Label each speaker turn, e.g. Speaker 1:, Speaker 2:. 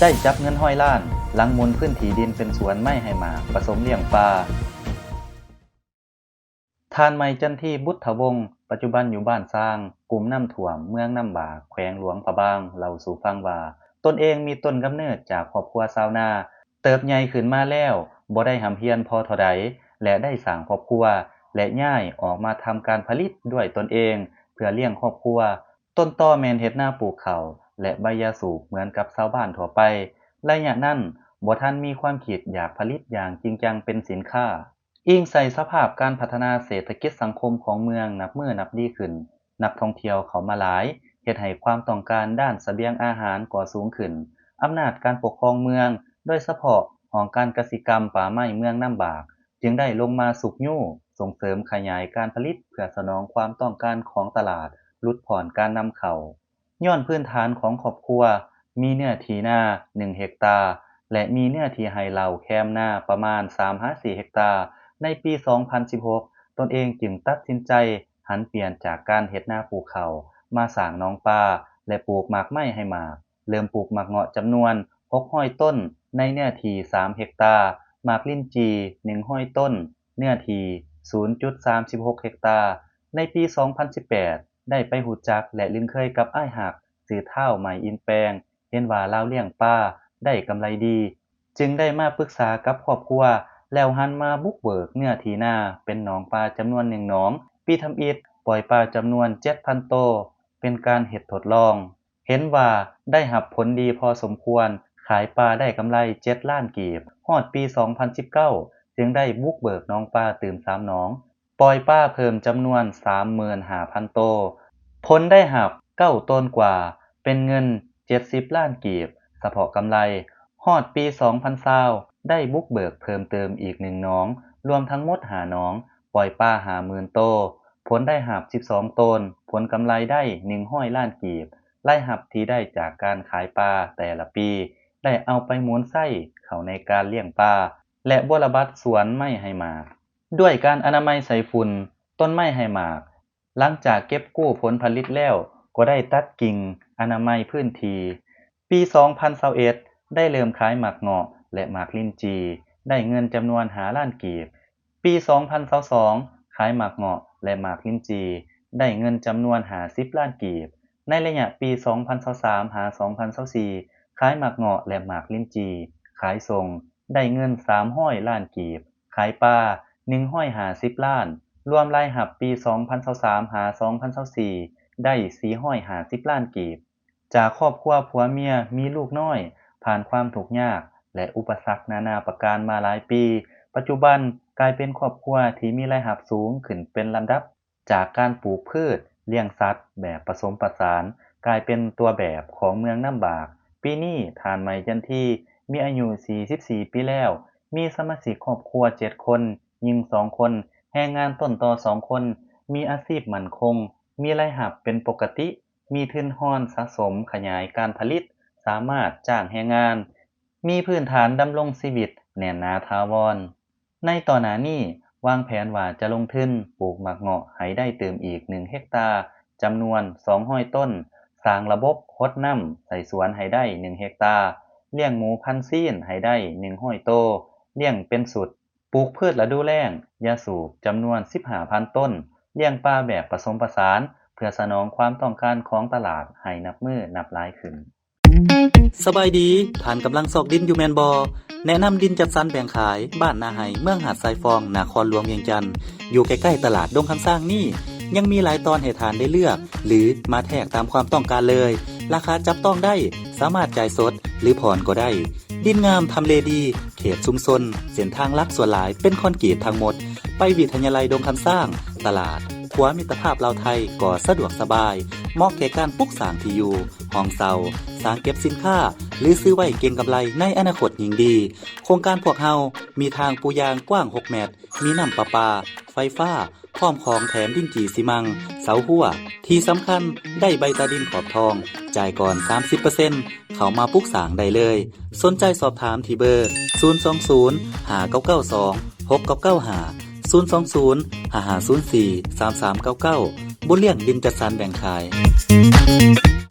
Speaker 1: ได้จับเงิน100 ล้านหลังหมุนพื้นที่ดินเป็นสวนไม้ให้หมากผสมเลี้ยงปลาท่านไม้จันทีบุตรวงศ์ปัจจุบันอยู่บ้านสร้างกลุ่มน้ำท่วมเมืองน้ำบากแขวงหลวงพระบางเล่าสู่ฟังว่าตนเองมีต้นกำเนิดจากครอบครัวชาวนาเติบใหญ่ขึ้นมาแล้วบ่ได้ห่ำเฮียนพอเท่าใดและได้สร้างครอบครัวและย้ายออกมาทำการผลิตด้วยตนเองเพื่อเลี้ยงครอบครัวต้นตอแม่นเฮ็ดนาปลูกข้าวและใบยาสูบเหมือนกับชาวบ้านทั่วไประยะนั้นบ่ทันมีความคิดอยากผลิตอย่างจริงจังเป็นสินค้าอิงใส่สภาพการพัฒนาเศรษฐกิจสังคมของเมืองนับมื้อนับดีขึ้นนักท่องเที่ยวเข้ามาหลายเฮ็ดให้ความต้องการด้านเสบียงอาหารก็สูงขึ้นอำนาจการปกครองเมืองโดยเฉพาะของการกสิกรรมป่าไม้เมืองน้ำบากจึงได้ลงมาสุกยู่ส่งเสริมขยายการผลิตเพื่อสนองความต้องการของตลาดลดผ่อนการนำเข้าย้อนพื้นฐานของครอบครัวมีเนื้อที่นา1เฮกตาร์และมีเนื้อที่ให้เหล่าแคมนาประมาณ 3-4 เฮกตาร์ในปี 2016 ตนเองจึงตัดสินใจหันเปลี่ยนจากการเฮ็ดนาปลูกข้าวมาสร้างหนองปลาและปลูกหมากไม้ให้หมากเริ่มปลูกหมากเงาะจำนวน600 ต้นในเนื้อที่3เฮกตาร์หมากลิ้นจี่100 ต้นเนื้อที่ 0.36 เฮกตาร์ในปี 2018 ได้ไปรู้จักและลิ้นเคยกับอ้ายหักชื่อท้าวไหมอินแปลงเห็นว่าเลาเลี้ยงปลาได้กำไรดีจึงได้มาปรึกษากับครอบครัวแล้วหันมาบุกเบิกเนื้อที่นาเป็นหนองปลาจำนวน1หนองปีทำอิฐปล่อยปลาจำนวน 7,000 โตวเป็นการเฮ็ดทดลองเห็นว่าได้รับผลดีพอสมควรขายปลาได้กำไร7 ล้านกีบฮอดปี 2019 จึงได้บุกเบิกหนองปลาตื่ม3หนองปล่อยปลาเพิ่มจำนวน 35,000 โตวผลได้รับ9ต้นกว่าเป็นเงิน70 ล้านกีบเฉพาะกำไรฮอดปี 2020 ได้บุกเบิกเพิ่มเติมอีก1หนองรวมทั้งหมด5หนองปล่อยปลา 50,000 โตวผลได้รับ12ต้นผลกำไรได้100 ล้านกีบรายรับที่ได้จากการขายปลาแต่ละปีได้เอาไปหมุนไส้เข้าในการเลี้ยงปลาและบรบัดสวนไม้ให้หมากด้วยการอนามัยใส่ฝุ่นต้นไม้ให้หมากหลังจากเก็บกู้ผลผลิตแล้วก็ได้ตัดกิ่งอนามัยพื้นที่ปี 2021 ได้เริ่มขายหมากเงาะและหมากลิ้นจี่ได้เงินจำนวน5 ล้านกีบปี 2022 ขายหมากเงาะและหมากลิ้นจี่ได้เงินจำนวน50 ล้านกีบในระยะปี 2023 หา 2024 ขายหมากเงาะและหมากลิ้นจี่ขายส่งได้เงิน300 ล้านกีบขายปลา150 ล้านรวมรายรับปี 2023 หา 2024 ได้450 ล้านกีบจากครอบครัวผัวเมียมีลูกน้อยผ่านความทุกข์ยากและอุปสรรคนานาประการมาหลายปีปัจจุบันกลายเป็นครอบครัวที่มีรายรับสูงขึ้นเป็นลำดับจากการปลูกพืชเลี้ยงสัตว์แบบผสมผสานกลายเป็นตัวแบบของเมืองน้ำบากปีนี้ท่านไหมจันทีมีอายุ44 ปีแล้วมีสมาชิกครอบครัว7 คนหญิง2 คนแรงงานต้นตอ2 คนมีอาชีพมั่นคงมีรายรับเป็นปกติมีทุนร้อนสะสมขยายการผลิตสามารถจ้างแรงงานมีพื้นฐานดำรงชีวิตแน่นหนาถาวรในตอนหน้านี้วางแผนว่าจะลงทุนปลูกหมากเงาะให้ได้เติมอีก1 เฮกตาร์จำนวน200 ต้นสร้างระบบรดน้ำใส่สวนให้ได้1 เฮกตาร์เลี้ยงหมูพันธุ์ซีนให้ได้100 โตวเลี้ยงเป็นสุดปลูกพืชฤดูแล้งยาสูบจำนวน 15,000 ต้นเลี้ยงปลาแบบผสมผสานเพื่อสนองความต้องการของตลาดให้นับมื้อนับหลายขึ้นสบายดีท่านกำลังซอกดินอยู่แม่นบ่แนะนำดินจัดสรรแบ่งขายบ้านนาไห้เมืองหาดทรายฟองนครหลวงเวียงจันทน์อยู่ใกล้ๆตลาดดงคำสร้างนี่ยังมีหลายตอนให้ทานได้เลือกหรือมาแทกตามความต้องการเลยราคาจับต้องได้สามารถจ่ายสดหรือผ่อนก็ได้ดินงามทำเลดีเขตชุมชนเส้นทางลักส่วนหลายเป็นคอนกรีตทั้งหมดไปวิทยาลัยดงคำสร้างตลาดขัวมิตรภาพลาวไทยก็สะดวกสบายเหมาะแก่การปลูกสร้างที่อยู่ห้องเซาสร้างเก็บสินค้าหรือซื้อไว้เก็งกำไรในอนาคตยิ่งดีโครงการพวกเฮามีทางปูยางกว้าง6 เมตรมีน้ำประปาไฟฟ้าพร้อมของแถมดินจีซีมังเสาหัวที่สำคัญได้ใบตาดินขอบทองจ่ายก่อน 30% เข้ามาปลูกสร้างได้เลยสนใจสอบถามที่เบอร์ 020 5992 6995 020 5504 3399 บุญเลี้ยงดินจัดสรรแบ่งขาย